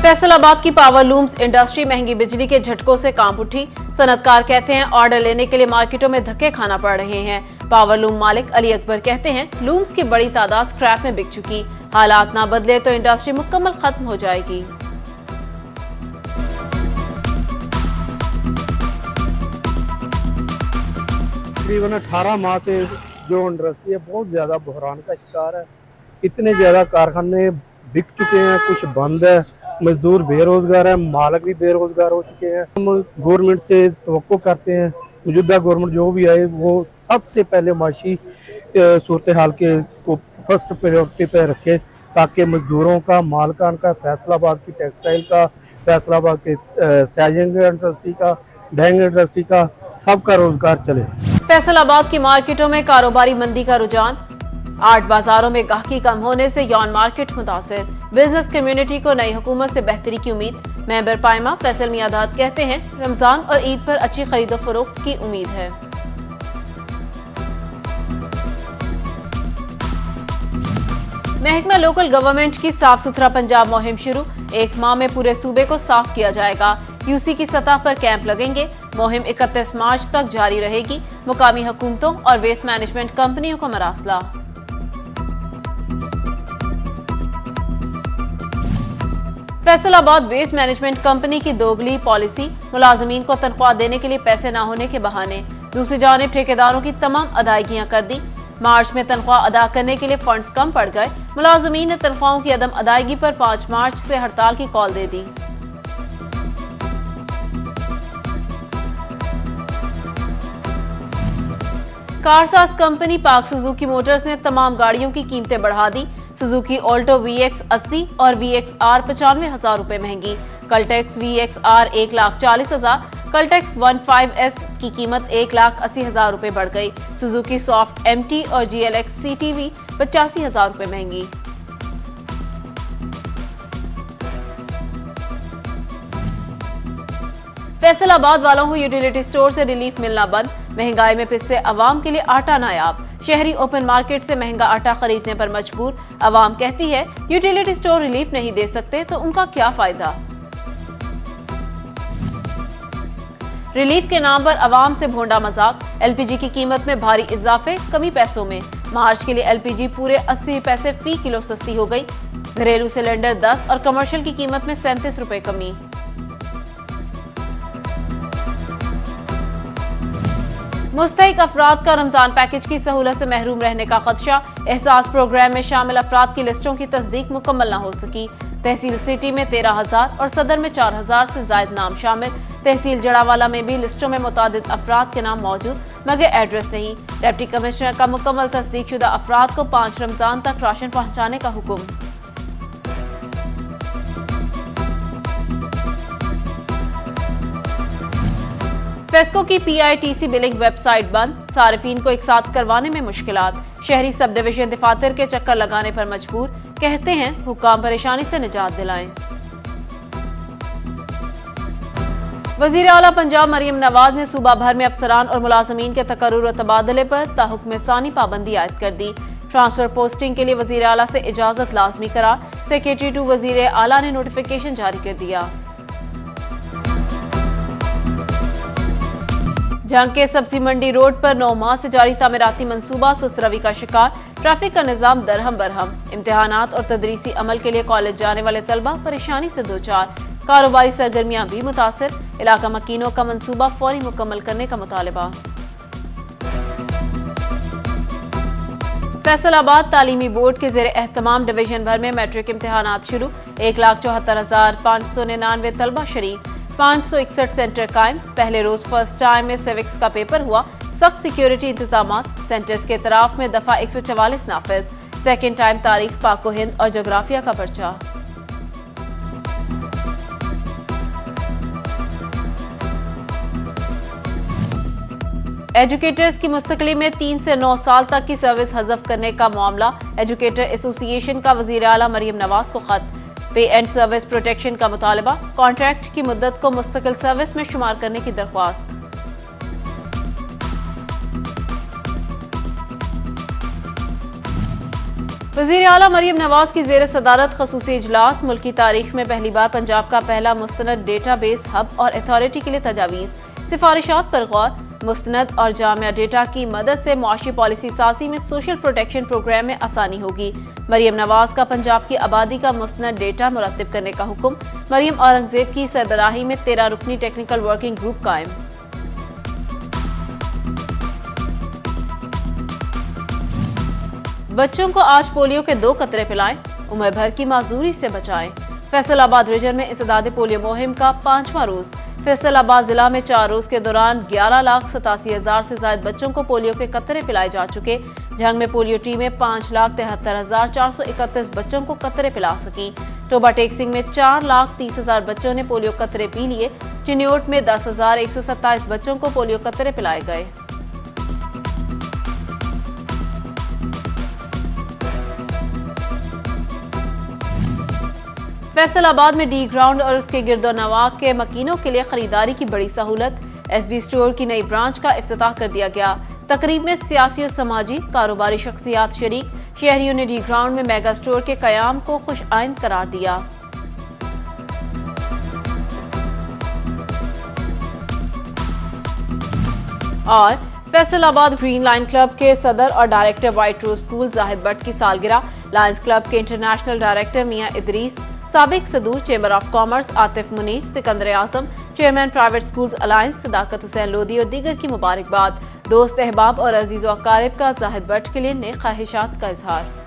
फैसलाबाद की power looms industry महंगी बिजली के झटकों से कांप उठी। सनतकार कहते हैं ऑर्डर लेने के लिए मार्केटों में धक्के खाना पड़ रहे हैं। पावर लूम मालिक अली अकबर कहते हैं लूम्स की बड़ी तादाद स्क्रैप में बिक चुकी, हालात ना बदले तो इंडस्ट्री मुकम्मल खत्म हो जाएगी। तकरीबन 18 माह से जो इंडस्ट्री है बहुत ज्यादा बहरान का शिकार है। इतने ज्यादा कारखाने बिक चुके हैं, कुछ बंद है, मजदूर बेरोजगार है, मालिक भी बेरोजगार हो चुके हैं। हम गवर्नमेंट से तवक्को करते हैं मौजूदा गवर्नमेंट जो भी आए वो सबसे पहले माशी सूरत हाल के को फर्स्ट प्रायोरिटी पे रखे ताकि मजदूरों का, मालकान का, फैसलाबाद की टेक्सटाइल का, फैसलाबाद के सैजिंग इंडस्ट्री का, डैंग इंडस्ट्री का, सबका रोजगार चले। फैसलाबाद की मार्केटों में कारोबारी मंदी का रुझान, 8 बाजारों में गाहकी कम होने से यौन मार्केट मुतासिर। बिजनेस कम्युनिटी को नई हुकूमत से बेहतरी की उम्मीद। मेंबर पायमा फैसल मियादाद कहते हैं रमजान और ईद पर अच्छी खरीदो फरोख्त की उम्मीद है। महकमा लोकल गवर्नमेंट की साफ सुथरा पंजाब मुहिम शुरू, 1 माह में पूरे सूबे को साफ किया जाएगा। यूसी की सतह पर कैंप लगेंगे। मुहिम 31 मार्च तक जारी रहेगी। मुकामी हुकूमतों और वेस्ट मैनेजमेंट कंपनियों को मरासला। फैसलाबाद वेस्ट मैनेजमेंट कंपनी की दोगली पॉलिसी, मुलाजमीन को तनख्वाह देने के लिए पैसे न होने के बहाने। दूसरी जानिब ठेकेदारों की तमाम अदायगियां कर दी। मार्च में तनख्वाह अदा करने के लिए फंड्स कम पड़ गए। मुलाजमीन ने तनख्वाहों की अदम अदायगी पर 5 मार्च से हड़ताल की कॉल दे दी। कारसाज कंपनी पाक सुजुकी मोटर्स ने तमाम गाड़ियों की कीमतें बढ़ा दी। सुजुकी ऑल्टो VX 80 और VXR 95,000 रुपए महंगी। कल्टेक्स VXR 1,40,000, कल्टेक्स 15S की कीमत 1,80,000 रुपए बढ़ गई। सुजुकी सॉफ्ट MT और GLX CTV 85,000 रुपए महंगी। फैसलाबाद वालों को यूटिलिटी स्टोर से रिलीफ मिलना बंद। महंगाई में पिससे अवाम के लिए आटा नायाब। शहरी ओपन मार्केट से महंगा आटा खरीदने पर मजबूर। अवाम कहती है यूटिलिटी स्टोर रिलीफ नहीं दे सकते तो उनका क्या फायदा। रिलीफ के नाम पर अवाम से भोंडा मजाक। LPG की कीमत में भारी इजाफे, कमी पैसों में। मार्च के लिए LPG पूरे 80 पैसे फी किलो सस्ती हो गई। घरेलू सिलेंडर 10 और कमर्शियल की कीमत में 37 रुपए कमी। मुस्तहिक अफराद का रमजान पैकेज की सहूलत से महरूम रहने का खदशा। एहसास प्रोग्राम में शामिल अफराद की लिस्टों की तस्दीक मुकम्मल न हो सकी। तहसील सिटी में 13,000 और सदर में 4,000 से ज्यादा नाम शामिल। तहसील जड़ावाला में भी लिस्टों में मुतादिद अफराद के नाम मौजूद मगर एड्रेस नहीं। डिप्टी कमिश्नर का मुकम्मल तस्दीकशुदा अफराद को 5 रमजान तक राशन पहुंचाने का हुक्म। फेस्को की PITC बिलिंग वेबसाइट बंद। सारिफीन को एक साथ करवाने में मुश्किलात। शहरी सब डिवीजन दफातर के चक्कर लगाने पर मजबूर। कहते हैं हुक्काम परेशानी से निजात दिलाएं। वजीर आला पंजाब मरियम नवाज ने सूबा भर में अफसरान और मुलाजमीन के तकर्रुर और तबादले पर ताहुक्म सानी पाबंदी आयद कर दी। ट्रांसफर पोस्टिंग के लिए वजीर आला से इजाजत लाजमी करार। सेक्रेटरी टू वजीर आला ने नोटिफिकेशन जारी कर दिया। जंग के सब्जी मंडी रोड पर 9 माह से जारी तामीराती मंसूबा सुस्त रवी का शिकार। ट्रैफिक का निजाम दरहम बरहम। इम्तिहानात और तदरीसी अमल के लिए कॉलेज जाने वाले तलबा परेशानी से दो चार। कारोबारी सरगर्मियां भी मुतासिर। इलाका मकीनों का मंसूबा फौरी मुकम्मल करने का मुतालबा। फैसलाबाद तालीमी बोर्ड के जेर एहतमाम डिवीजन भर में मैट्रिक इम्तिहानात शुरू। 1,74,599 तलबा शरीक। 561 सेंटर कायम। पहले रोज फर्स्ट टाइम में सिविक्स का पेपर हुआ। सख्त सिक्योरिटी इंतजाम। सेंटर्स के इतराफ में दफा 144 नाफिज। सेकेंड टाइम तारीख, पाको हिंद और जोग्राफिया का पर्चा। एजुकेटर्स की मुस्तकली में 3 से 9 साल तक की सर्विस हज़फ करने का मामला। एजुकेटर एसोसिएशन का वजीर आला मरियम नवाज को खत। पे एंड सर्विस प्रोटेक्शन का मुतालबा। कॉन्ट्रैक्ट की मुद्दत को मुस्तकिल सर्विस में शुमार करने की दरख्वास्त। वज़ीर आला मरियम नवाज की ज़ेर सदारत ख़ुसूसी इजलास। मुल्क की तारीख में पहली बार पंजाब का पहला मुस्तनद डेटाबेस हब और अथॉरिटी के लिए तजावीज़, सिफारिशात पर गौर। मुस्तनद और जामिया डेटा की मदद से मुआशी पॉलिसी साजी में सोशल प्रोटेक्शन प्रोग्राम में आसानी होगी। मरियम नवाज का पंजाब की आबादी का मुस्तनद डेटा मुरत्तिब करने का हुक्म। मरियम औरंगजेब की सरबराही में 13 रुकनी टेक्निकल वर्किंग ग्रुप कायम। बच्चों को आज पोलियो के 2 कतरे पिलाएं, उम्र भर की माजूरी से बचाएं। फैसलाबाद रीजन में इंसदाद पोलियो मुहिम का 5वां रोज। फैसलाबाद जिला में 4 रोज के दौरान 11,87,000 से ज्यादा बच्चों को पोलियो के कतरे पिलाए जा चुके। जंग में पोलियो टीमें 5,73,431 बच्चों को कतरे पिला सकी। टोबा टेक सिंह में 4,30,000 बच्चों ने पोलियो कतरे पी लिए। चिन्योट में 10,127 बच्चों को पोलियो कतरे पिलाए गए। फैसलाबाद में डी ग्राउंड और उसके गिरदोनवा के मकीनों के लिए खरीदारी की बड़ी सहूलत। एसबी स्टोर की नई ब्रांच का इफ्तिताह कर दिया गया। तकरीब में सियासी और समाजी कारोबारी शख्सियात शरीक। शहरियों ने डी ग्राउंड में मेगा स्टोर के कयाम को खुश आइंद करार दिया। और फैसलाबाद ग्रीन लाइन क्लब के सदर और director White Rose School Zahid Bhatt की सालगिरह। लायंस क्लब के इंटरनेशनल डायरेक्टर मियां इदरीस, साबिक सदूर chamber of commerce Atif Munir, Sikandar Azam, chairman private schools alliance Sadaqat Hussain Lodhi और दीगर की मुबारकबाद। दोस्त अहबाब और अजीज व अकारिब का जाहिद भट्ट के लिए नेक ख्वाहिशात का इजहार।